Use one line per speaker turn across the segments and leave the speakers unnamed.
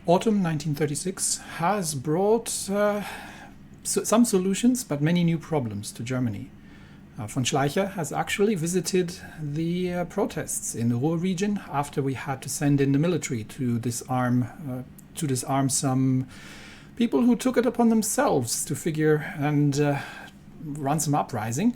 Autumn 1936 has brought some solutions, but many new problems to Germany. Von Schleicher has actually visited the protests in the Ruhr region after we had to send in the military to disarm some people who took it upon themselves to figure and run some uprising.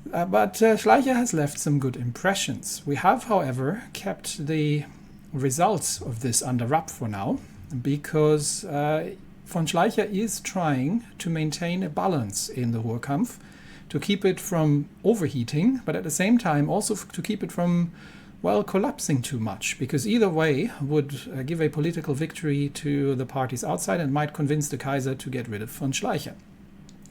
But Schleicher has left some good impressions. We have, however, kept the results of this under wrap for now, because von Schleicher is trying to maintain a balance in the Ruhrkampf, to keep it from overheating, but at the same time also to keep it from, well, collapsing too much, because either way would give a political victory to the parties outside and might convince the Kaiser to get rid of von Schleicher,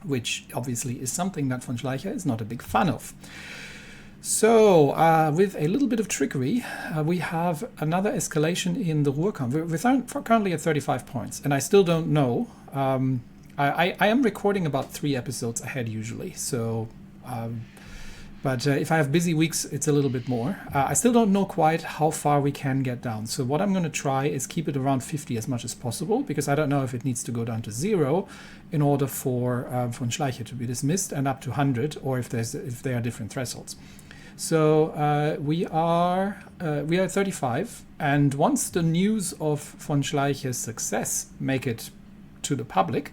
which obviously is something that von Schleicher is not a big fan of. So, with a little bit of trickery, we have another escalation in the Ruhrkampf. We're currently at 35 points, and I still don't know. I am recording about 3 episodes ahead usually, so but if I have busy weeks, it's a little bit more. I still don't know quite how far we can get down. So what I'm going to try is keep it around 50 as much as possible, because I don't know if it needs to go down to 0 in order for von Schleicher to be dismissed, and up to 100, or if there are different thresholds. So we are at 35, and once the news of von Schleicher's success make it to the public,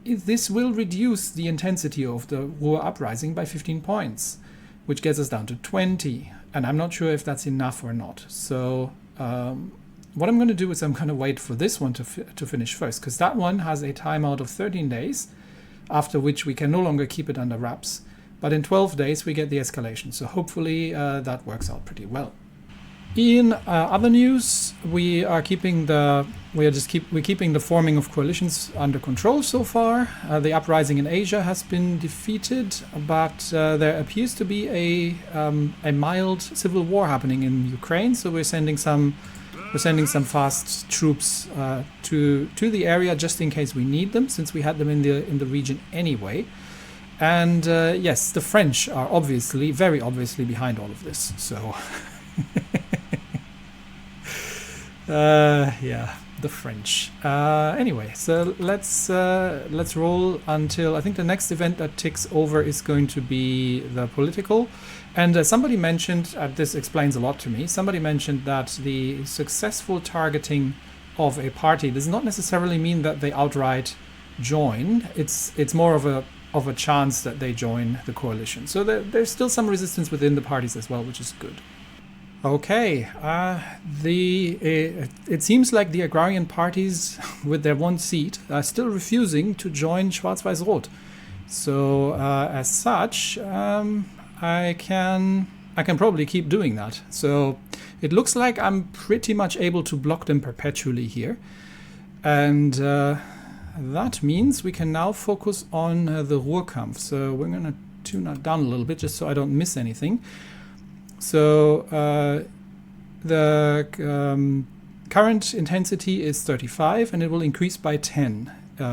this will reduce the intensity of the Ruhr uprising by 15 points, which gets us down to 20. And I'm not sure if that's enough or not. So what I'm going to do is I'm going to wait for this one to finish first, because that one has a timeout of 13 days, after which we can no longer keep it under wraps. But in 12 days we get the escalation. So hopefully that works out pretty well. In other news, we're keeping the forming of coalitions under control so far. The uprising in Asia has been defeated, but there appears to be a mild civil war happening in Ukraine. So we're sending some fast troops to the area just in case we need them, since we had them in the region anyway. And yes, the French are very obviously behind all of this. So. Yeah, the French. Anyway, so let's roll until I think the next event that ticks over is going to be the political. And somebody mentioned, this explains a lot to me, somebody mentioned that the successful targeting of a party does not necessarily mean that they outright join. It's more of a chance that they join the coalition. So there's still some resistance within the parties as well, which is good. Okay, it seems like the agrarian parties with their one seat are still refusing to join Schwarz-Weiß-Rot. So as such, I can probably keep doing that. So it looks like I'm pretty much able to block them perpetually here. And that means we can now focus on the Ruhrkampf. So we're going to tune that down a little bit just so I don't miss anything. So the current intensity is 35, and it will increase by 10.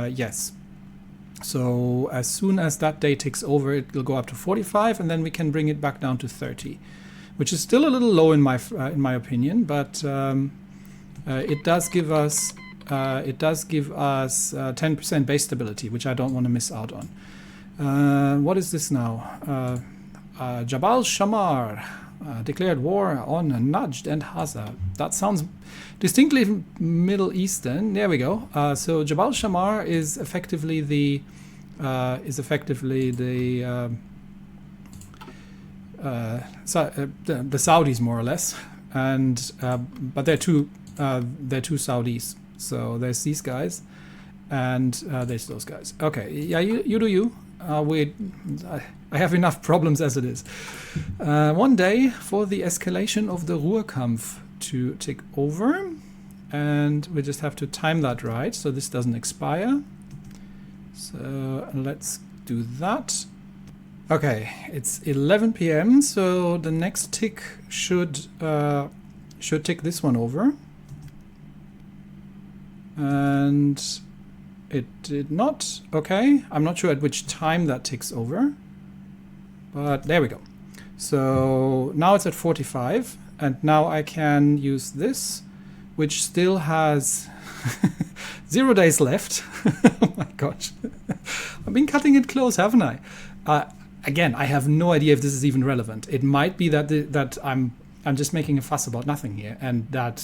Yes. So as soon as that day ticks over, it will go up to 45, and then we can bring it back down to 30, which is still a little low in my opinion, but it does give us 10% base stability, which I don't want to miss out on. What is this now? Jabal Shammar declared war on Najd and Haza. That sounds distinctly Middle Eastern. There we go. So Jabal Shammar is effectively the Saudis, more or less, and but they're two Saudis. So there's these guys, and there's those guys. Okay, yeah, you do you. I have enough problems as it is. One day for the escalation of the Ruhrkampf to tick over, and we just have to time that right so this doesn't expire. So let's do that. Okay, it's 11 p.m. so the next tick should tick this one over, and it did not. Okay, I'm not sure at which time that ticks over, but there we go. So now it's at 45, and now I can use this which still has 0 days left. Oh my gosh. I've been cutting it close, haven't I? Again, I have no idea if this is even relevant. It might be that I'm just making a fuss about nothing here, and that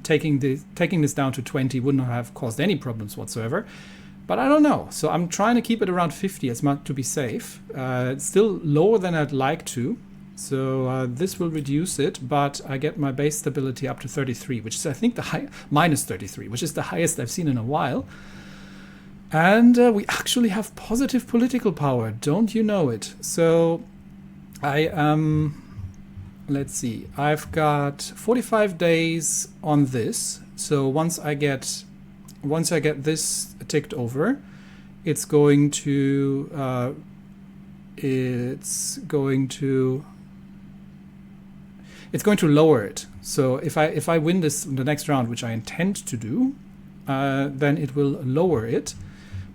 taking this down to 20 wouldn't have caused any problems whatsoever. But I don't know. So I'm trying to keep it around 50 as much to be safe. It's still lower than I'd like to. So this will reduce it, but I get my base stability up to 33, which is, I think, minus 33, which is the highest I've seen in a while. And we actually have positive political power, don't you know it? So I let's see, I've got 45 days on this. So once I get this ticked over, it's going to lower it. So if I win this in the next round, which I intend to do, then it will lower it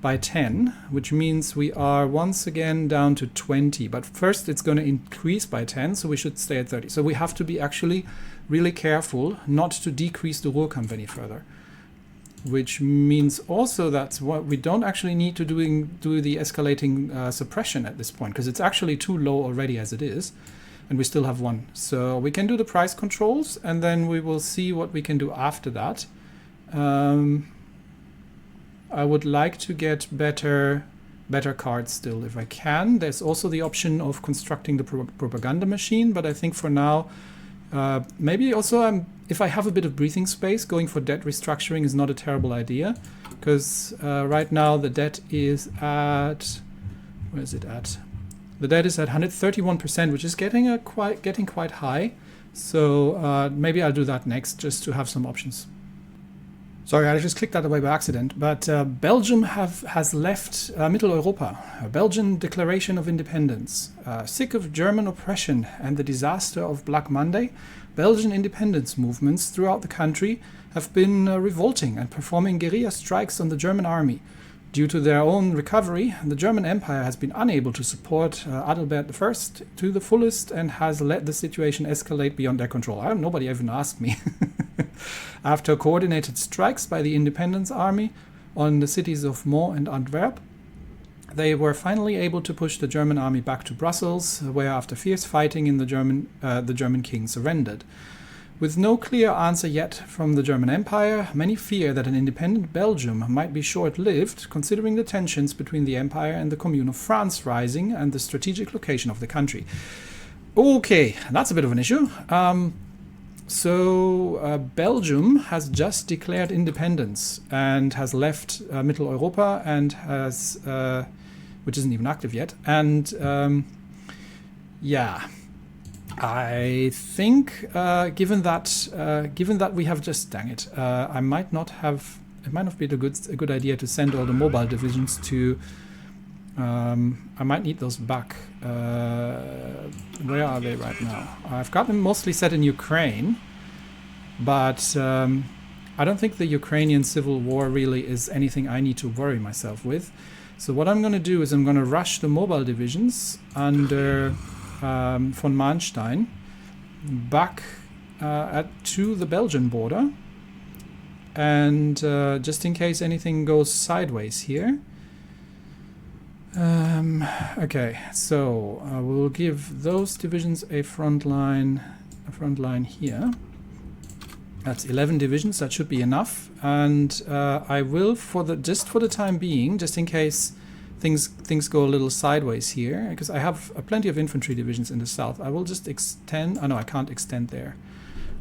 by 10, which means we are once again down to 20. But first it's going to increase by 10, so we should stay at 30. So we have to be actually really careful not to decrease the Ruhrkampf any further. Which means also that's what we don't actually need to do the escalating suppression at this point, because it's actually too low already as it is. And we still have one. So we can do the price controls, and then we will see what we can do after that. I would like to get better cards still if I can. There's also the option of constructing the propaganda machine, but I think for now, maybe also if I have a bit of breathing space, going for debt restructuring is not a terrible idea, because right now the debt is at, where is it at? The debt is at 131%, which is getting quite high. So maybe I'll do that next, just to have some options. Sorry, I just clicked that away by accident. But Belgium has left Mitteleuropa, a Belgian declaration of independence. Sick of German oppression and the disaster of Black Monday, Belgian independence movements throughout the country have been revolting and performing guerrilla strikes on the German army. Due to their own recovery, the German Empire has been unable to support Adalbert I to the fullest and has let the situation escalate beyond their control. Nobody even asked me. After coordinated strikes by the Independence Army on the cities of Mons and Antwerp, they were finally able to push the German army back to Brussels, where after fierce fighting the German king surrendered. With no clear answer yet from the German Empire, many fear that an independent Belgium might be short-lived, considering the tensions between the Empire and the Commune of France rising and the strategic location of the country. Okay, that's a bit of an issue. Belgium has just declared independence and has left Mitteleuropa and has, which isn't even active yet. And yeah, I think given that we have just, dang it, it might not be a good idea to send all the mobile divisions to. I might need those back. Where are they right now? I've got them mostly set in Ukraine, but I don't think the Ukrainian civil war really is anything I need to worry myself with. So what I'm going to do is I'm going to rush the mobile divisions under von Manstein back to the Belgian border, and just in case anything goes sideways here. Okay, so we'll give those divisions a front line here. That's 11 divisions. That should be enough. And I will, for the time being, just in case things go a little sideways here, because I have plenty of infantry divisions in the south, I will just extend. Oh no, I can't extend there.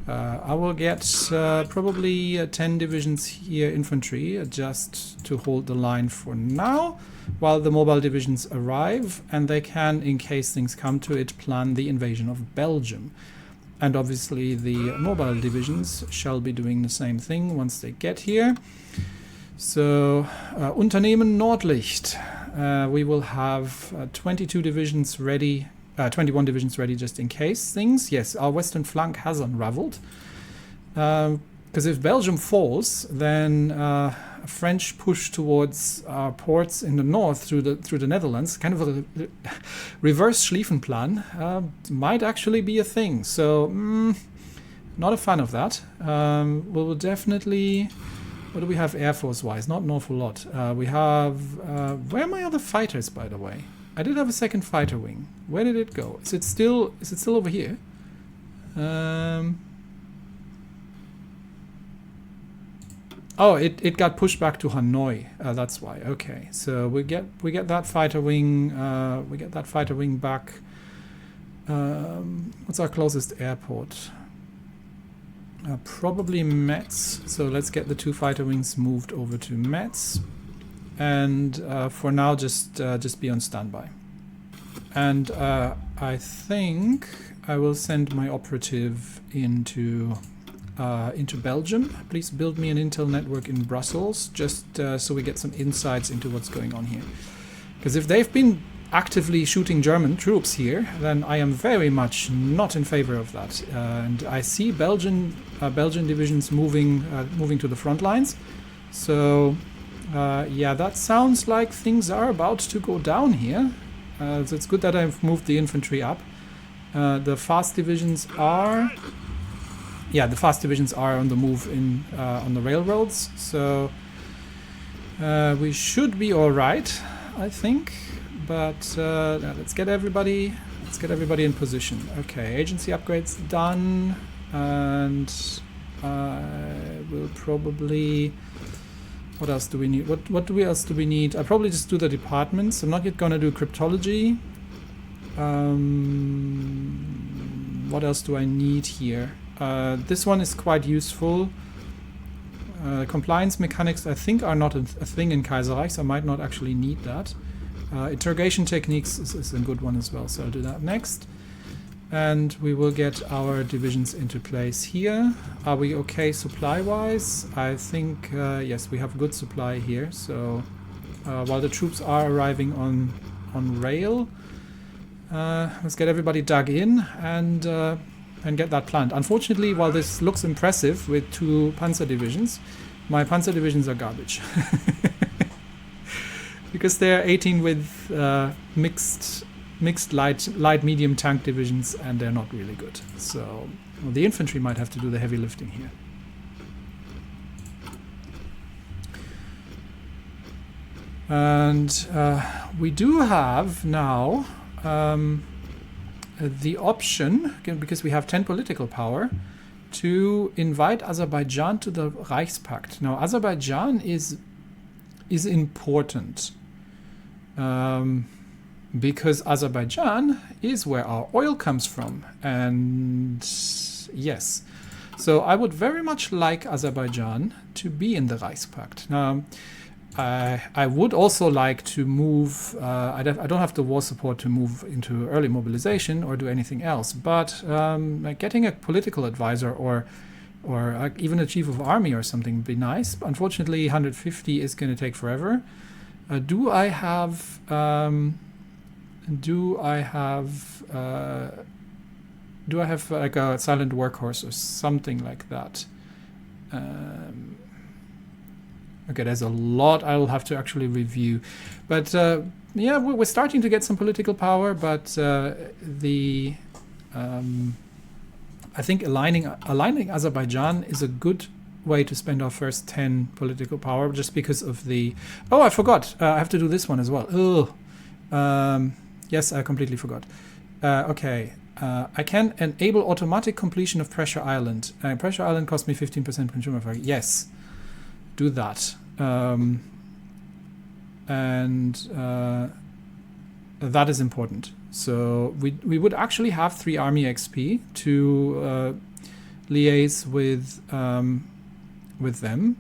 I will get probably 10 divisions here infantry just to hold the line for now, while the mobile divisions arrive, and they can, in case things come to it, plan the invasion of Belgium. And obviously the mobile divisions shall be doing the same thing once they get here. So Unternehmen Nordlicht, we will have 22 divisions ready, 21 divisions ready just in case things. Yes, our western flank has unraveled. Because if Belgium falls, then a French push towards our ports in the north through the Netherlands, kind of a reverse Schlieffenplan, might actually be a thing. So Not a fan of that. We'll definitely... What do we have Air Force-wise? Not an awful lot. We have... where are my other fighters, by the way? I did have a second fighter wing. Where did it go? Is it still over here? Oh, it got pushed back to Hanoi. That's why. Okay, so we get that fighter wing. We get that fighter wing back. What's our closest airport? Probably Metz. So let's get the 2 fighter wings moved over to Metz, and for now, just be on standby. And I think I will send my operative into Belgium. Please build me an intel network in Brussels, just so we get some insights into what's going on here. Because if they've been actively shooting German troops here, then I am very much not in favor of that. And I see Belgian divisions moving to the front lines. So yeah, that sounds like things are about to go down here. So it's good that I've moved the infantry up. The fast divisions are... Yeah, the fast divisions are on the move on the railroads, so we should be all right, I think. But let's get everybody in position. Okay, agency upgrades done, and we'll probably... What else do we need? What else do we need? I'll probably just do the departments. I'm not yet gonna do cryptology. What else do I need here? This one is quite useful. Compliance mechanics, I think, are not a thing in Kaiserreich, so I might not actually need that. Interrogation techniques is a good one as well, so I'll do that next. And we will get our divisions into place here. Are we okay supply-wise? I think, yes, we have good supply here. So while the troops are arriving on rail, let's get everybody dug in and get that planned. Unfortunately, while this looks impressive with 2 panzer divisions, my panzer divisions are garbage. Because they're 18 with mixed light medium tank divisions, and they're not really good. So well, the infantry might have to do the heavy lifting here. And we do have now the option, again, because we have 10 political power, to invite Azerbaijan to the Reichspakt. Now, Azerbaijan is important because Azerbaijan is where our oil comes from, and yes, so I would very much like Azerbaijan to be in the Reichspakt. Now, I would also like to move, I don't have the war support to move into early mobilization or do anything else, but like getting a political advisor or even a chief of army or something would be nice. Unfortunately, 150 is going to take forever. Do I have like a silent workhorse or something like that? Okay, there's a lot I'll have to actually review, but yeah, we're starting to get some political power. But I think aligning Azerbaijan is a good way to spend our first 10 political power, just because of the... Oh, I forgot. I have to do this one as well. Oh, yes, I completely forgot. Okay, I can enable automatic completion of Pressure Island. Pressure Island cost me 15% consumer value. Yes. Do that, and that is important. So we would actually have 3 army XP to liaise with them.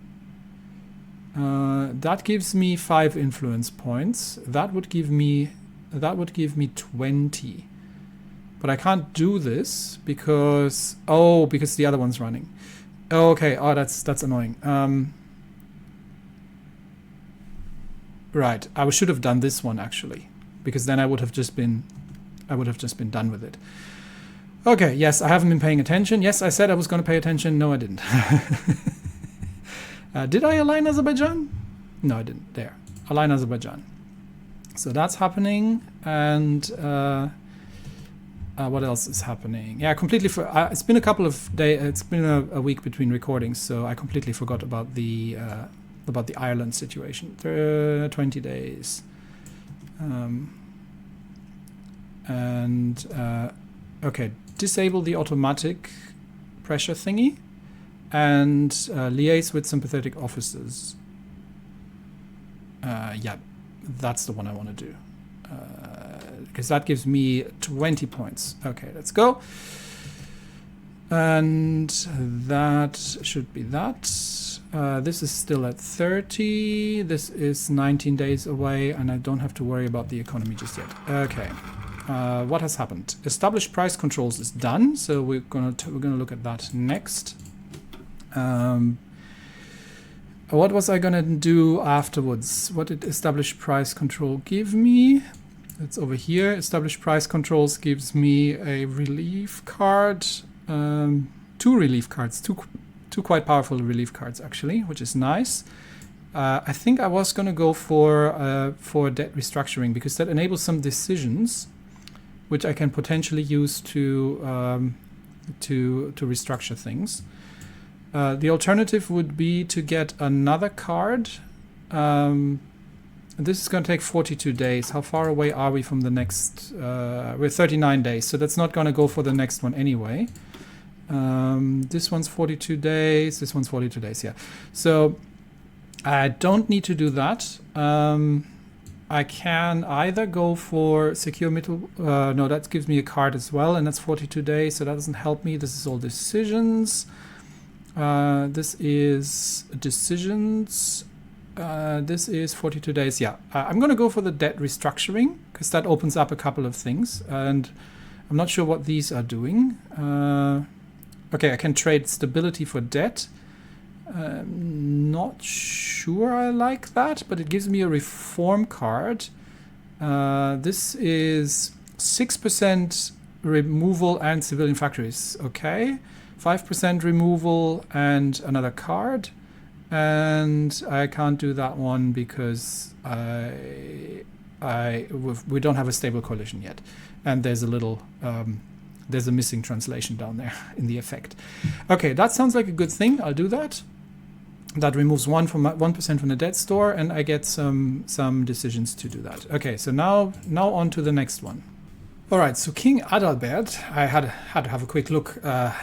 That gives me 5 influence points. That would give me 20. But I can't do this because the other one's running. Oh, okay. Oh, that's annoying. Right, I should have done this one actually, because then I would have just been done with it. Okay, yes, I haven't been paying attention. Yes, I said I was going to pay attention. No, I didn't. Did I align Azerbaijan? No, I didn't. There, align Azerbaijan. So that's happening, and What else is happening? Yeah, completely. It's been a couple of days. It's been a week between recordings, so I completely forgot about the Ireland situation. 20 days. Okay, disable the automatic pressure thingy and liaise with sympathetic officers. Yeah, that's the one I want to do. Because that gives me 20 points. Okay, let's go. And that should be that. This is still at 30. This is 19 days away, and I don't have to worry about the economy just yet. Okay. What has happened? Established price controls is done, so we're gonna look at that next. What was I gonna do afterwards? What did established price control give me? It's over here. Established price controls gives me a relief card, 2 relief cards, two quite powerful relief cards actually, which is nice. I think I was gonna go for debt restructuring because that enables some decisions, which I can potentially use to restructure things. The alternative would be to get another card. This is going to take 42 days. How far away are we from the next? We're 39 days, so that's not going to go for the next one anyway. This one's 42 days. This one's 42 days, yeah. So I don't need to do that. I can either go for secure middle. No, that gives me a card as well, and that's 42 days, so that doesn't help me. This is all decisions. This is decisions. This is 42 days. Yeah, I'm going to go for the debt restructuring because that opens up a couple of things, and I'm not sure what these are doing. Okay, I can trade stability for debt. Not sure I like that, but it gives me a reform card. This is 6% removal and civilian factories. Okay, 5% removal and another card. And I can't do that one because we don't have a stable coalition yet, and there's a little there's a missing translation down there in the effect. Okay, that sounds like a good thing. I'll do that. That removes 1% from the debt store, and I get some decisions to do that. Okay, so now on to the next one. All right, so King Adalbert, I had to have a quick look,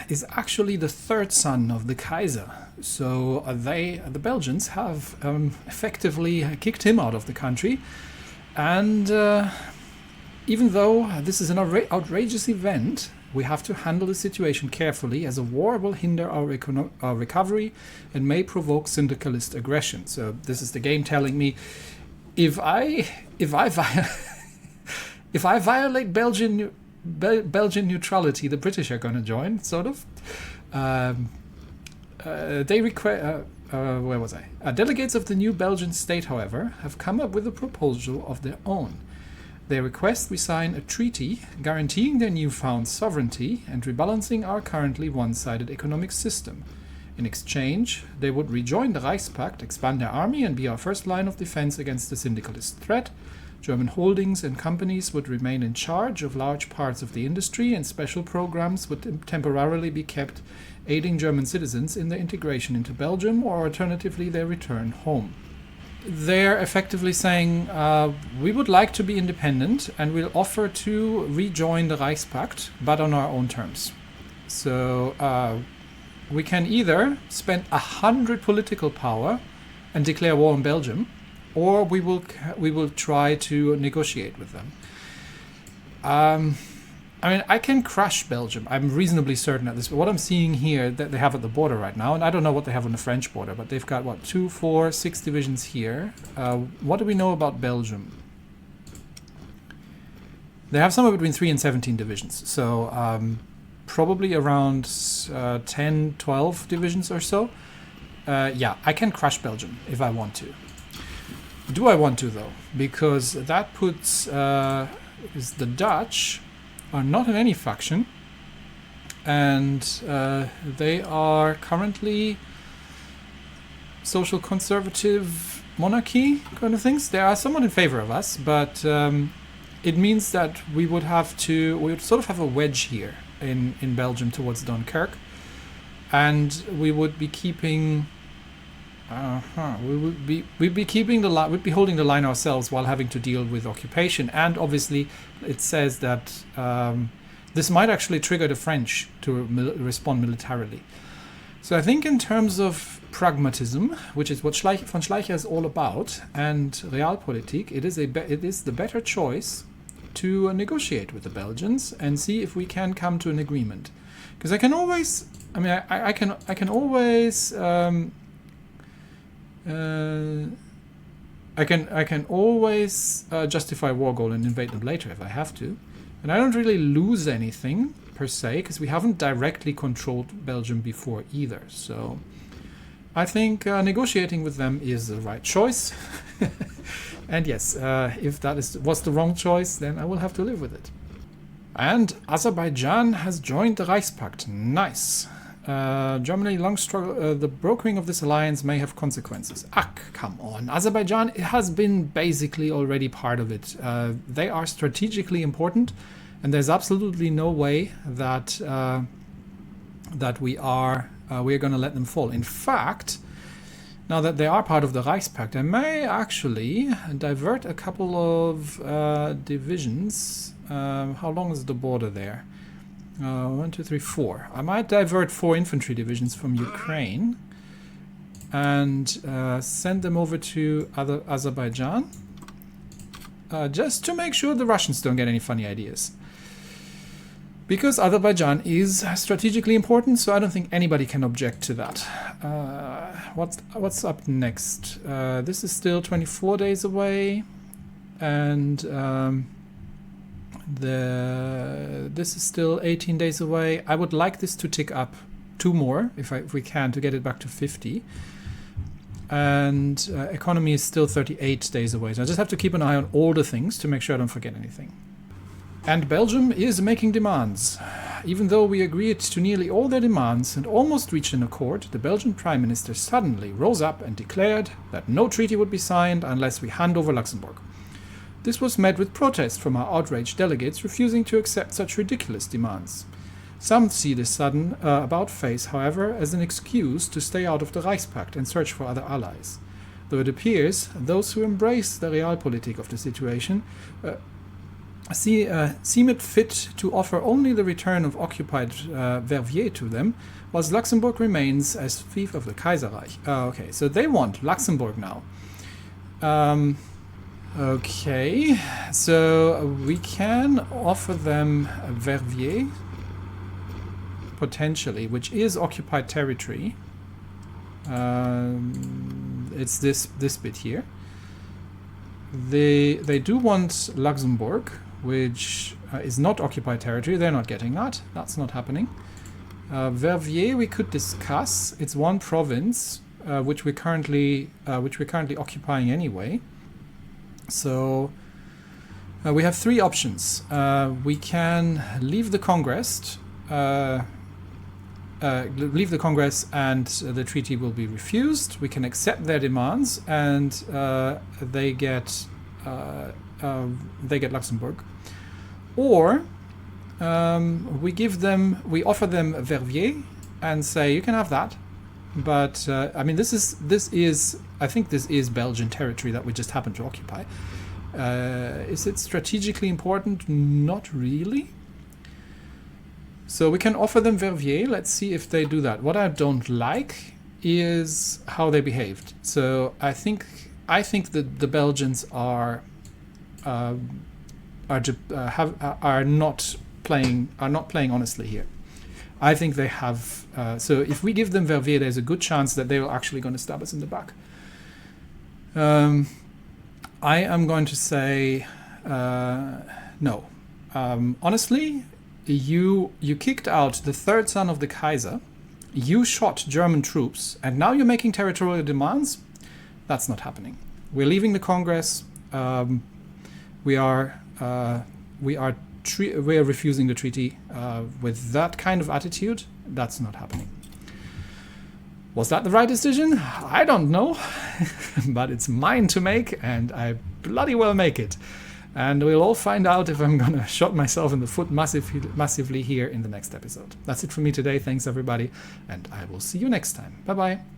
is actually the third son of the Kaiser. So the Belgians have effectively kicked him out of the country. And even though this is an outrageous event, we have to handle the situation carefully, as a war will hinder our recovery and may provoke syndicalist aggression. So this is the game telling me, if I violate Belgian neutrality, the British are going to join, sort of. They request. Where was I? Delegates of the new Belgian state, however, have come up with a proposal of their own. They request we sign a treaty guaranteeing their newfound sovereignty and rebalancing our currently one-sided economic system. In exchange, they would rejoin the Reichspakt, expand their army, and be our first line of defense against the syndicalist threat. German holdings and companies would remain in charge of large parts of the industry, and special programs would temporarily be kept, aiding German citizens in their integration into Belgium or alternatively their return home. They're effectively saying, we would like to be independent and we'll offer to rejoin the Reichspakt, but on our own terms. So we can either spend 100 political power and declare war on Belgium, or we will try to negotiate with them. I mean, I can crush Belgium. I'm reasonably certain at this. But what I'm seeing here that they have at the border right now, and I don't know what they have on the French border, but they've got, 2, 4, 6 divisions here. What do we know about Belgium? They have somewhere between 3 and 17 divisions. So probably around 10, 12 divisions or so. Yeah, I can crush Belgium if I want to. Do I want to, though? Because that puts the Dutch are not in any faction, and they are currently social conservative monarchy kind of things. They are somewhat in favor of us, but it means that we would sort of have a wedge here in Belgium towards Dunkirk, and we would be keeping we'd be holding the line ourselves while having to deal with occupation. And obviously it says that this might actually trigger the French to respond militarily. So I think in terms of pragmatism, which is what von Schleicher is all about, and realpolitik, it is the better choice to negotiate with the Belgians and see if we can come to an agreement. Because I can always justify war goal and invade them later if I have to, and I don't really lose anything per se because we haven't directly controlled Belgium before either. So I think negotiating with them is the right choice. And yes, if that was the wrong choice, then I will have to live with it. And Azerbaijan has joined the Reichspakt. Nice. Germany long struggle. The brokering of this alliance may have consequences. Come on. Azerbaijan has been basically already part of it. They are strategically important, and there's absolutely no way that we are going to let them fall. In fact, now that they are part of the Reichspakt, I may actually divert a couple of divisions. How long is the border there? 1, 2, 3, 4. I might divert 4 infantry divisions from Ukraine and send them over to Azerbaijan, just to make sure the Russians don't get any funny ideas. Because Azerbaijan is strategically important, so I don't think anybody can object to that. What's up next? This is still 24 days away, and this is still 18 days away. I would like this to tick up 2 more, if we can, to get it back to 50. And economy is still 38 days away. So I just have to keep an eye on all the things to make sure I don't forget anything. And Belgium is making demands. Even though we agreed to nearly all their demands and almost reached an accord, the Belgian Prime Minister suddenly rose up and declared that no treaty would be signed unless we hand over Luxembourg. This was met with protest from our outraged delegates refusing to accept such ridiculous demands. Some see this sudden about-face, however, as an excuse to stay out of the Reichspakt and search for other allies. Though it appears those who embrace the realpolitik of the situation seem it fit to offer only the return of occupied Verviers to them, whilst Luxembourg remains as fief of the Kaiserreich. Okay, so they want Luxembourg now. Okay, so we can offer them Verviers, potentially, which is occupied territory. It's this bit here. They do want Luxembourg, which is not occupied territory. They're not getting that. That's not happening. Verviers we could discuss. It's one province which we're currently occupying anyway. So we have 3 options. We can leave the Congress. Leave the Congress and the treaty will be refused. We can accept their demands and they get Luxembourg. Or we offer them Verviers and say you can have that. But I mean, I think this is Belgian territory that we just happen to occupy. Is it strategically important? Not really. So we can offer them Verviers. Let's see if they do that. What I don't like is how they behaved. So I think that the Belgians are not playing honestly here. I think they have. So if we give them Verviers, there's a good chance that they are actually going to stab us in the back. I am going to say no. Honestly, you kicked out the 3rd son of the Kaiser. You shot German troops, and now you're making territorial demands. That's not happening. We're leaving the Congress. We are refusing the treaty with that kind of attitude. That's not happening. Was that the right decision? I don't know, but it's mine to make, and I bloody well make it. And we'll all find out if I'm gonna shot myself in the foot massively here in the next episode. That's it from me today. Thanks everybody, and I will see you next time. Bye bye.